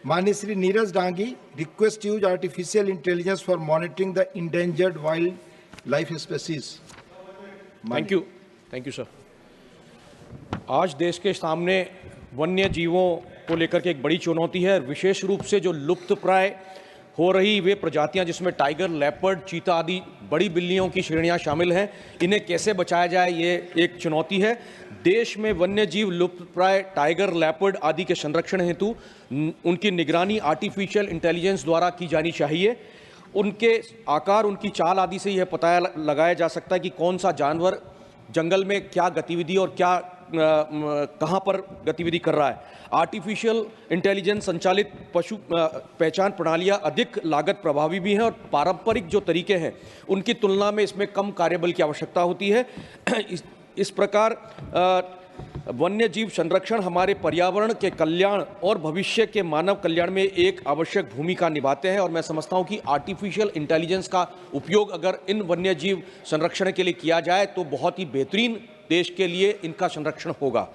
माननीय Shri Neeraj Dangi, request to use artificial intelligence for monitoring the endangered wildlife species. Thank you sir. आज देश के सामने वन्य जीवों को लेकर के एक बड़ी चुनौती है। विशेष रूप से जो लुप्त प्राय हो रही वे प्रजातियां, जिसमें टाइगर, लेपर्ड, चीता आदि बड़ी बिल्लियों की श्रेणियां शामिल हैं, इन्हें कैसे बचाया जाए, ये एक चुनौती है। देश में वन्य जीव, लुप्त प्राय टाइगर, लेपर्ड आदि के संरक्षण हेतु उनकी निगरानी आर्टिफिशियल इंटेलिजेंस द्वारा की जानी चाहिए। उनके आकार, उनकी चाल आदि से यह पता लगाया जा सकता है कि कौन सा जानवर जंगल में क्या गतिविधि और क्या कहां पर गतिविधि कर रहा है। आर्टिफिशियल इंटेलिजेंस संचालित पशु पहचान प्रणालियां अधिक लागत प्रभावी भी हैं और पारंपरिक जो तरीके हैं उनकी तुलना में इसमें कम कार्यबल की आवश्यकता होती है। इस प्रकार वन्य जीव संरक्षण हमारे पर्यावरण के कल्याण और भविष्य के मानव कल्याण में एक आवश्यक भूमिका निभाते हैं और मैं समझता हूं कि आर्टिफिशियल इंटेलिजेंस का उपयोग अगर इन वन्य जीव संरक्षण के लिए किया जाए तो बहुत ही बेहतरीन देश के लिए इनका संरक्षण होगा।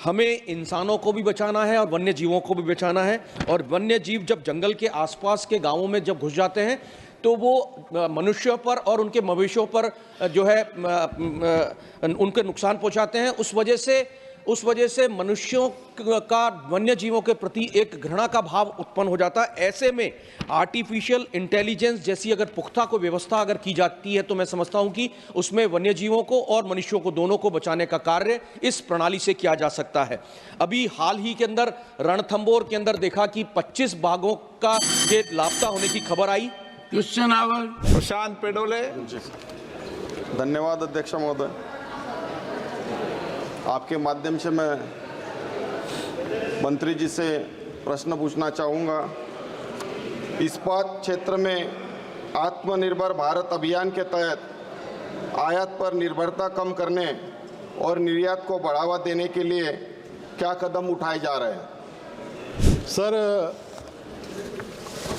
हमें इंसानों को भी बचाना है और वन्य जीवों को भी बचाना है। और वन्य जीव जब जंगल के आसपास के गांवों में जब घुस जाते हैं तो वो मनुष्यों पर और उनके मवेशियों पर जो है उनके नुकसान पहुंचाते हैं। उस वजह से मनुष्यों का वन्य जीवों के प्रति एक घृणा का भाव उत्पन्न हो जाता है। ऐसे में आर्टिफिशियल इंटेलिजेंस जैसी अगर पुख्ता को व्यवस्था अगर की जाती है तो मैं समझता हूं कि उसमें वन्य जीवों को और मनुष्यों को दोनों को बचाने का कार्य इस प्रणाली से किया जा सकता है। अभी हाल ही के अंदर रणथंबोर के अंदर देखा कि 25 बाघों का के लापता होने की खबर आई। क्वेश्चन आवर प्रशांत पेडोले। धन्यवाद अध्यक्ष महोदय। आपके माध्यम से मैं मंत्री जी से प्रश्न पूछना चाहूँगा। इस्पात क्षेत्र में आत्मनिर्भर भारत अभियान के तहत आयात पर निर्भरता कम करने और निर्यात को बढ़ावा देने के लिए क्या कदम उठाए जा रहे हैं? Sir,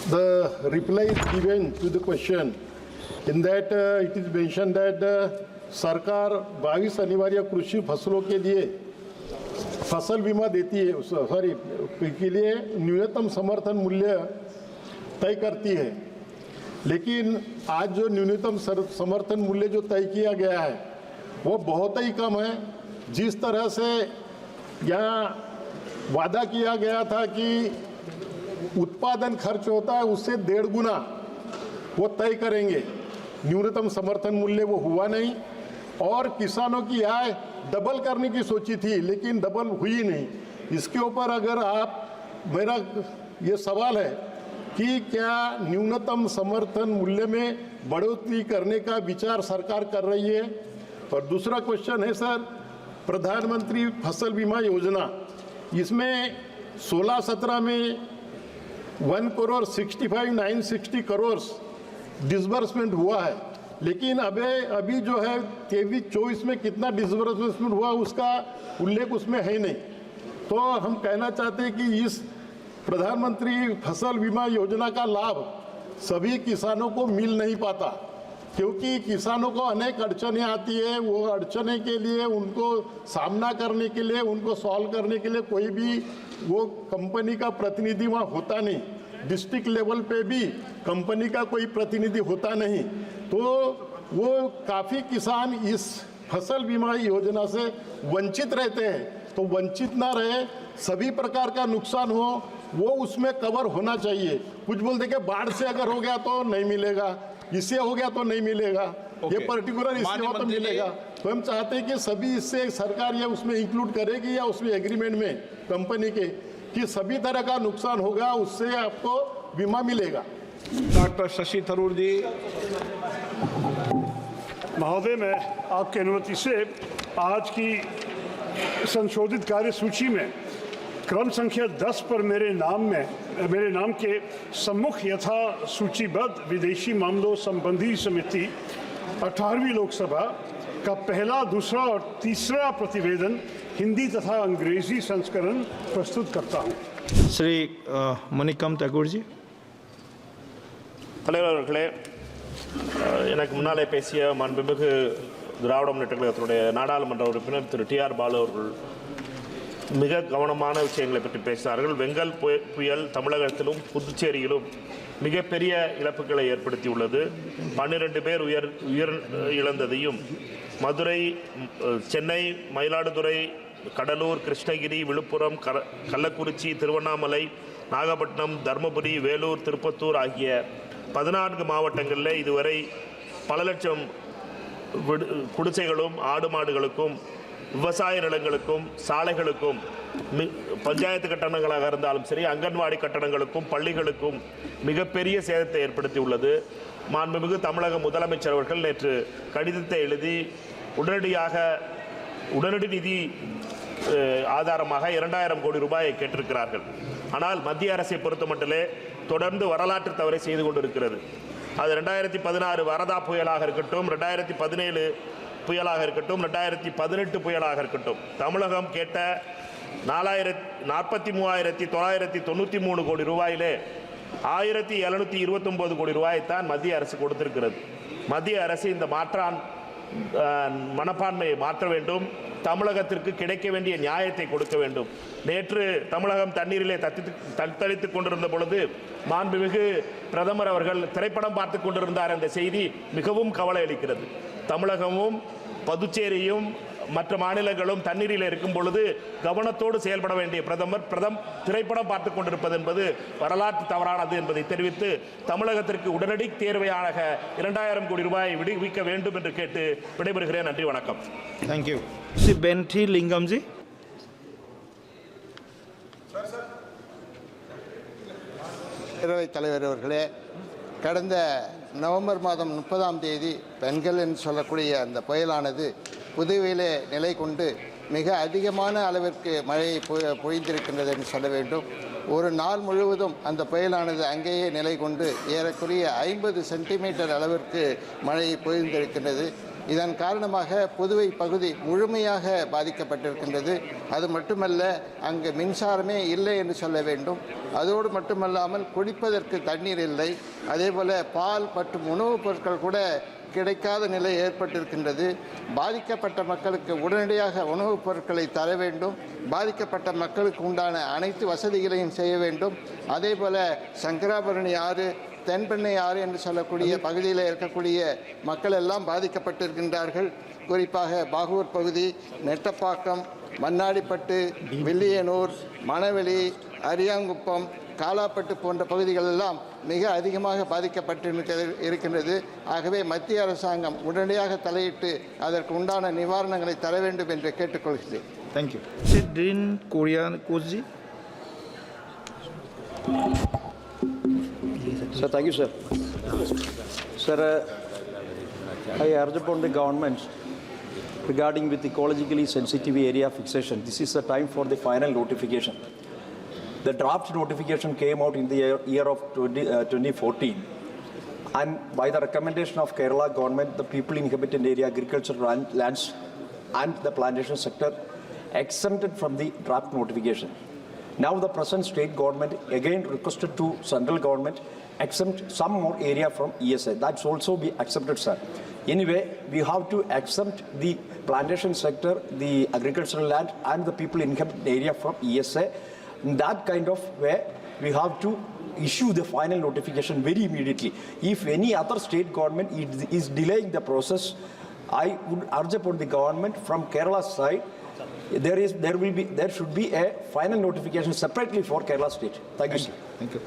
the reply is given to the question. In that it is mentioned that सरकार 22 अनिवार्य कृषि फसलों के लिए फसल बीमा देती है, सॉरी के लिए न्यूनतम समर्थन मूल्य तय करती है। लेकिन आज जो न्यूनतम समर्थन मूल्य जो तय किया गया है वो बहुत ही कम है। जिस तरह से यहाँ वादा किया गया था कि उत्पादन खर्च होता है उससे 1.5 गुना वो तय करेंगे, न्यूनतम समर्थन मूल्य वो हुआ नहीं। और किसानों की आय डबल करने की सोची थी लेकिन डबल हुई नहीं। इसके ऊपर अगर आप, मेरा ये सवाल है कि क्या न्यूनतम समर्थन मूल्य में बढ़ोतरी करने का विचार सरकार कर रही है? और दूसरा क्वेश्चन है सर, प्रधानमंत्री फसल बीमा योजना, इसमें 16-17 में 1,65,960 करोड़ डिसबर्समेंट हुआ है, लेकिन अभी जो है 23-24 में कितना डिसबर्समेंट हुआ उसका उल्लेख उसमें है नहीं। तो हम कहना चाहते हैं कि इस प्रधानमंत्री फसल बीमा योजना का लाभ सभी किसानों को मिल नहीं पाता, क्योंकि किसानों को अनेक अड़चनें आती है। वो अड़चने के लिए, उनको सामना करने के लिए, उनको सॉल्व करने के लिए कोई भी वो कंपनी का प्रतिनिधि वहाँ होता नहीं। डिस्ट्रिक्ट लेवल पे भी कंपनी का कोई प्रतिनिधि होता नहीं। तो वो काफ़ी किसान इस फसल बीमा योजना से वंचित रहते हैं। तो वंचित ना रहे, सभी प्रकार का नुकसान हो वो उसमें कवर होना चाहिए। कुछ बोलते कि बाढ़ से अगर हो गया तो नहीं मिलेगा, इससे हो गया तो नहीं मिलेगा, ये पर्टिकुलर इससे हो तो मिलेगा। तो हम चाहते हैं कि सभी इससे सरकार ये उसमें इंक्लूड करेगी या उसमें एग्रीमेंट में कंपनी के कि सभी तरह का नुकसान होगा उससे आपको बीमा मिलेगा। डॉक्टर शशि थरूर जी। महोदय, मैं आपकी अनुमति से आज की संशोधित कार्यसूची में क्रम संख्या 10 पर मेरे नाम के सम्मुख यथा सूचीबद्ध विदेशी मामलों संबंधी समिति 18वीं लोकसभा का पहला, दूसरा और तीसरा प्रतिवेदन हिंदी तथा अंग्रेजी संस्करण प्रस्तुत करता हूँ। श्री मणिकम ठाकुर जी। தலைவர் அவர்களே, எனக்கு முன்னாலே பேசிய மாண்புமிகு திராவிட முன்னேற்ற கழகத்தினுடைய நாடாளுமன்ற உறுப்பினர் திரு டி.ஆர். பாலு அவர்கள் மிக கவனமான விஷயங்களை பற்றி பேசினார்கள். வெங்கல் புயல் தமிழகத்திலும் புதுச்சேரியிலும் மிகப்பெரிய இழப்புகளை ஏற்படுத்தியுள்ளது. 12 பேர் உயிர் இழந்ததையும், மதுரை, சென்னை, மயிலாடுதுறை, கடலூர், கிருஷ்ணகிரி, விழுப்புரம், கள்ளக்குறிச்சி, திருவண்ணாமலை, நாகப்பட்டினம், தருமபுரி, வேலூர், திருப்பத்தூர் ஆகிய 14 மாவட்டங்களில் இதுவரை பல லட்சம் குடிசைகளும் ஆடு மாடுகளுக்கும் விவசாய நிலங்களுக்கும் சாலைகளுக்கும் பஞ்சாயத்து கட்டணங்களாக இருந்தாலும் சரி, அங்கன்வாடி கட்டணங்களுக்கும் பள்ளிகளுக்கும் மிகப்பெரிய சேதத்தை ஏற்படுத்தியுள்ளது. மாண்புமிகு தமிழக முதலமைச்சர் அவர்கள் நேற்று கடிதத்தை எழுதி உடனடி நிதி ஆதாரமாக 2000 கோடி ரூபாயை கேட்டிருக்கிறார்கள். ஆனால் மத்திய அரசை பொறுத்தமட்டிலே தொடர்ந்து வரலாற்று தவறை செய்து கொண்டிருக்கிறது. அது 2016 வரதா புயலாக இருக்கட்டும், 2017 புயலாக இருக்கட்டும், 2018 புயலாக இருக்கட்டும், தமிழகம் கேட்ட 43,993 கோடி ரூபாயிலே 1,729 கோடி ரூபாய்த்தான் மத்திய அரசு கொடுத்திருக்கிறது. மத்திய அரசு இந்த மனப்பான்மையை மாற்ற வேண்டும். தமிழகத்திற்கு கிடைக்க வேண்டிய நியாயத்தை கொடுக்க வேண்டும். நேற்று தமிழகம் தண்ணீரிலே தத்தளித்துக் கொண்டிருந்த பொழுது மாண்புமிகு பிரதமர் அவர்கள் திரைப்படம் பார்த்துக் கொண்டிருந்தார் என்ற செய்தி மிகவும் கவலை அளிக்கிறது. தமிழகமும் புதுச்சேரியும் மற்ற மாநிலங்களும் தண்ணீரில் இருக்கும் பொழுது கவனத்தோடு செயல்பட வேண்டிய பிரதமர் திரைப்படம் பார்த்துக் கொண்டிருப்பது என்பது வரலாற்று தவறானது என்பதை தெரிவித்து தமிழகத்திற்கு உடனடி தேர்வையாக 2000 கோடி ரூபாயை விடுவிக்க வேண்டும் என்று கேட்டு விடைபெறுகிறேன். நன்றி, வணக்கம். தேங்க்யூ. ஸ்ரீ பென்டி லிங்கம்ஜி. பேரவைத் தலைவர் அவர்களே, கடந்த நவம்பர் மாதம் 30ஆம் தேதி பெண்கள் என்று சொல்லக்கூடிய அந்த புயலானது புதுவையிலே நிலை கொண்டு மிக அதிகமான அளவிற்கு மழையை பொழிந்திருக்கின்றது என்று சொல்ல வேண்டும். ஒரு நாள் முழுவதும் அந்த புயலானது அங்கேயே நிலை கொண்டு ஏறக்குறைய 50 சென்டிமீட்டர் அளவிற்கு மழையை பொழிந்திருக்கின்றது. இதன் காரணமாக புதுவை பகுதி முழுமையாக பாதிக்கப்பட்டிருக்கின்றது. அது மட்டுமல்ல, அங்கு மின்சாரமே இல்லை என்று சொல்ல வேண்டும். அதோடு மட்டுமல்லாமல் குடிப்பதற்கு தண்ணீர் இல்லை. அதேபோல் பால் மற்றும் உணவுப் பொருட்கள் கூட கிடைக்காத நிலை ஏற்பட்டிருக்கின்றது. பாதிக்கப்பட்ட மக்களுக்கு உடனடியாக உணவுப் பொருட்களை தர வேண்டும். பாதிக்கப்பட்ட மக்களுக்கு உண்டான அனைத்து வசதிகளையும் செய்ய வேண்டும். அதேபோல் சங்கராபரணி ஆறு, தென்பெண்ணை ஆறு என்று சொல்லக்கூடிய பகுதியில் இருக்கக்கூடிய மக்கள் எல்லாம் பாதிக்கப்பட்டிருக்கின்றார்கள். குறிப்பாக பாகூர் பகுதி, நெட்டப்பாக்கம், மண்ணாடிப்பட்டு, வில்லியனூர், மணவெளி, அரியாங்குப்பம், காலாப்பட்டு போன்ற பகுதிகள் எல்லாம் மிக அதிகமாக பாதிக்கப்பட்டு இருக்கின்றது. ஆகவே மத்திய அரசாங்கம் உடனடியாக தலையிட்டு அதற்கு உண்டான நிவாரணங்களை தர வேண்டும் என்று கேட்டுக்கொள்கிறேன். தேங்க்யூ. ஸ்ரீ டீன் கோஜி. Sir, thank you, sir. Sir, I urge upon the government regarding with ecologically sensitive area fixation. This is the time for the final notification. The draft notification came out in the year of 2014, and by the recommendation of Kerala government, the people inhabited area, agricultural lands and the plantation sector exempted from the draft notification. Now the present state government again requested to central government exempt some more area from ESA. That's also be accepted, sir. Anyway, we have to exempt the plantation sector, the agricultural land and the people inhabited area from ESA. In that kind of way, we have to issue the final notification very immediately. If any other state government is delaying the process, I would urge upon the government from Kerala's side, there should be a final notification separately for Kerala state. Thank you, sir. Thank you.